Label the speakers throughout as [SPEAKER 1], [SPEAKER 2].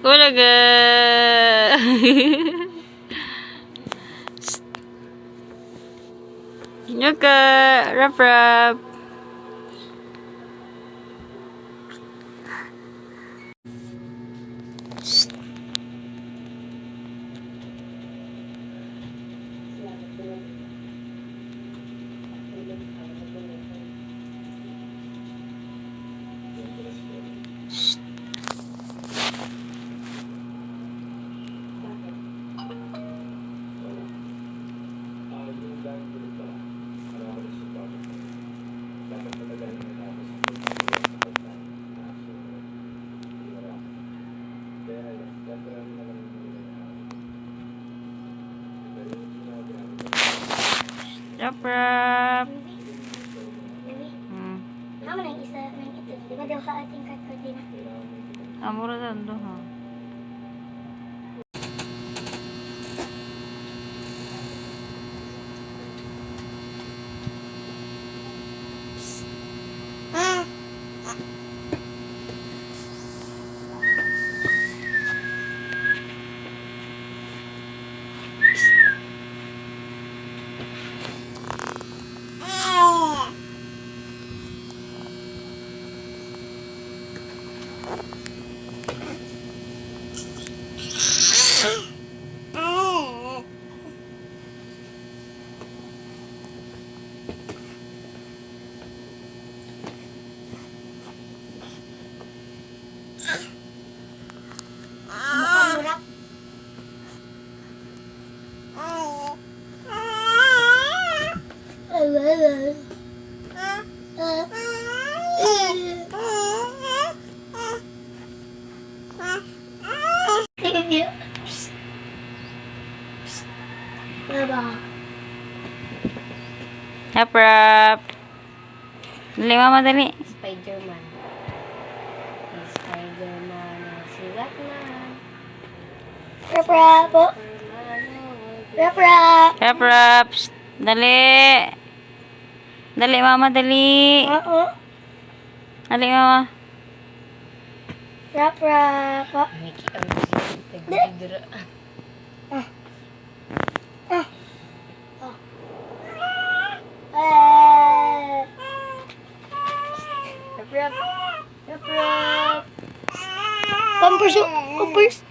[SPEAKER 1] Ulaga. Nyuka. Rap rap. Rap rap.
[SPEAKER 2] Kamu nang isa nang ito. Di ba daw ka ating katina?
[SPEAKER 1] Amuro doon do ha.
[SPEAKER 2] Murap.
[SPEAKER 1] Rap rap. Dali mama dali.
[SPEAKER 2] Spider-Man. Spider-Man ang sigat na. Rap rap. Rap rap.
[SPEAKER 1] Rap rap. Shh. Dali. Dali mama dali. Dali mama.
[SPEAKER 2] Rap rap.
[SPEAKER 3] Miki ang nagdidira.
[SPEAKER 2] Rap rap. Rap rap. Pampers. Pampers.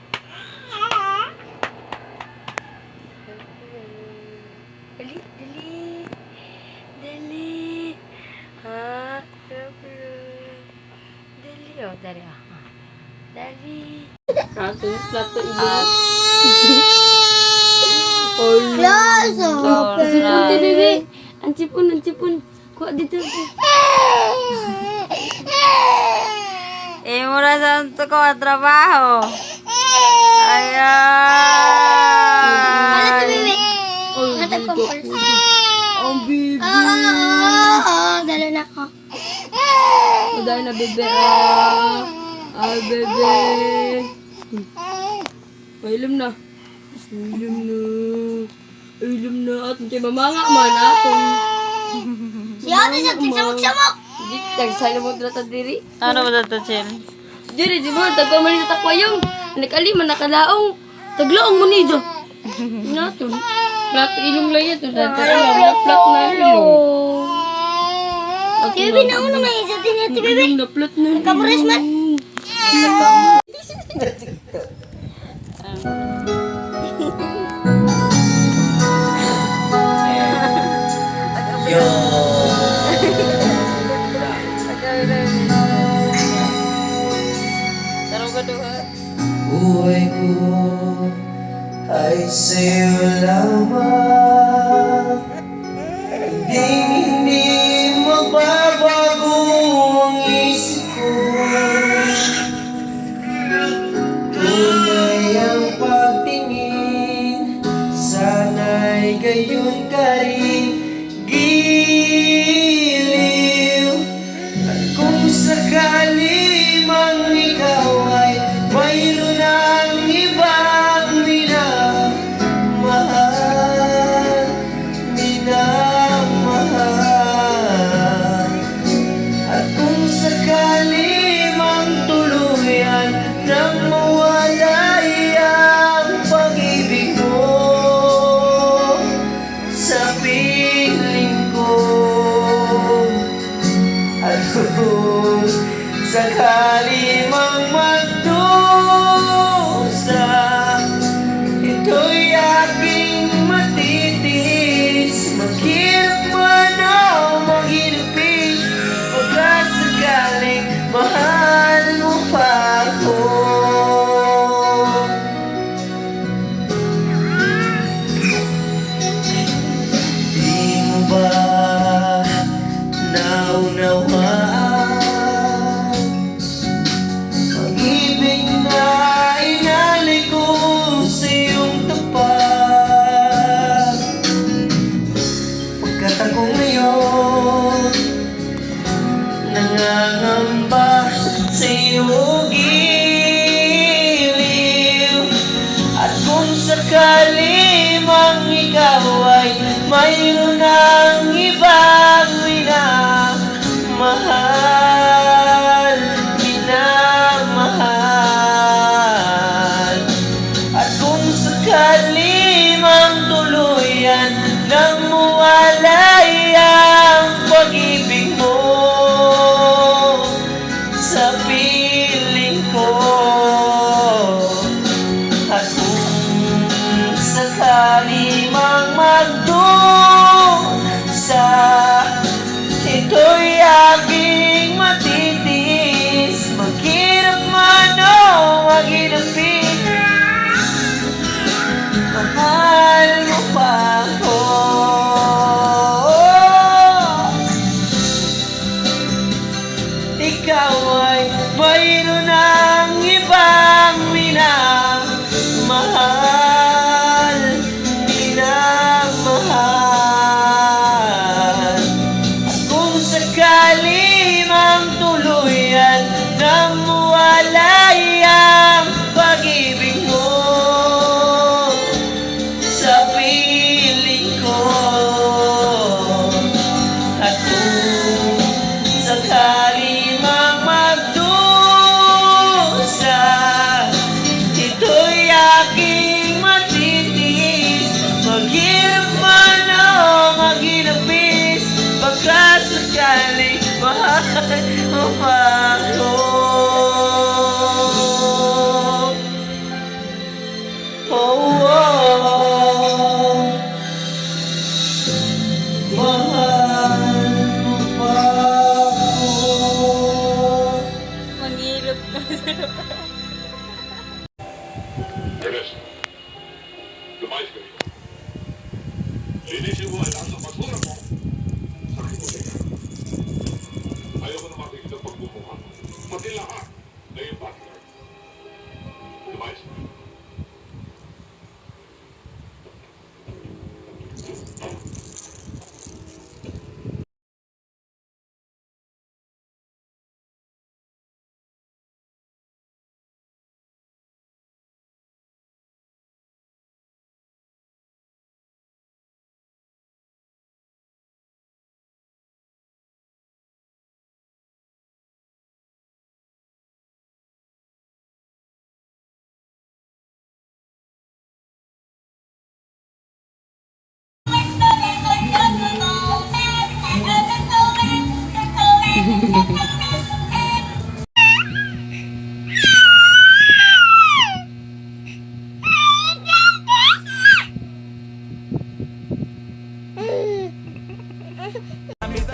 [SPEAKER 3] Dali, dali. Dali. Ha? Dali. Oh, dali. Dali. Plato ilan.
[SPEAKER 2] Close.
[SPEAKER 3] Sipon, bebe. Ang sipon. Kuha dito.
[SPEAKER 1] Mura sa to ko trabaho. Ayan.
[SPEAKER 2] Nata pampers.
[SPEAKER 3] Ang bibi.
[SPEAKER 2] Dala na ako.
[SPEAKER 3] Uday na bebe. Ay, bebe. Ilum na. Ilum na. At hindi mamanga man atong.
[SPEAKER 2] Si ate sa tigsamok-samok.
[SPEAKER 3] Tagsala mo trata diri.
[SPEAKER 1] Ano ba ito, Chel?
[SPEAKER 3] Diri, di ba? Tagwa man sa takwayong. Nakaliman, nakalaong. Taglaong mo niyo. Nato. Plato ilong lang yan. Plat na ilong.
[SPEAKER 2] Bebe, nauna na isa din ito, bebe.
[SPEAKER 3] Na plat na ilong.
[SPEAKER 2] Kamuris man.
[SPEAKER 4] Buhay ko ay sa'yo lamang. Hindi magbabago ang isip ko. Tunay ang pagtingin, sana'y gayon ka rin. Giliw at kung sakali mang ikaw ay mayroon ang ibang minamahal. sakali mang magdusa, ito'y aking matitiis. Maghirap man o maghilapit, pagkasakaling mahal mo pa ako. Di mo ba naunawaan ang ibig na inalay ko sa iyong tapat? Pagkat ako ngayon nangangamba sa iyong giliw, at kung sakali mang ikaw ay mayroon ng ibang minamahal, minamahal, at kung sakali mang tuluyan nang mawalay ang pag-ibig mo sa piling ko, at kung sakali mang magdusa, ito'y aking matitiis. Maghirap man o maghilapit, mahal mo pa ako. Ikaw ay mayroon ng ibang minamahal, minamahal, at kung sakali mang tuluyan nang mawalay ang pag-ibig mo sa piling ko, at kung sakali mang magdusa, ito'y aking matitiis. Maghirap man o maghilapis, pagkasakali mahal mo pa ako. Oh, oh, mahal mo pa ako.
[SPEAKER 1] Manghilap ka.
[SPEAKER 5] Ernest, lumayas kayo. Linisin mo ang nasa basura mo. Sakin mo siya. Ayaw ko na makikita ang pagmumukha. Pati lahat na yung partner. Lumayas kayo.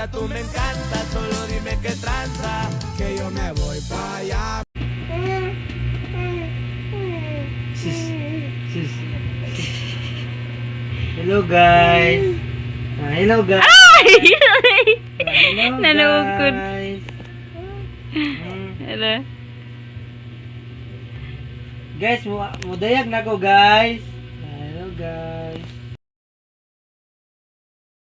[SPEAKER 6] Tú me encanta, solo dime qué tranza, que yo me voy pa' allá.
[SPEAKER 4] Hello guys. Hello guys. Hello
[SPEAKER 1] Nalukod.
[SPEAKER 4] guys.
[SPEAKER 1] Hello.
[SPEAKER 4] Guys, mudayag na ko guys. Hello guys.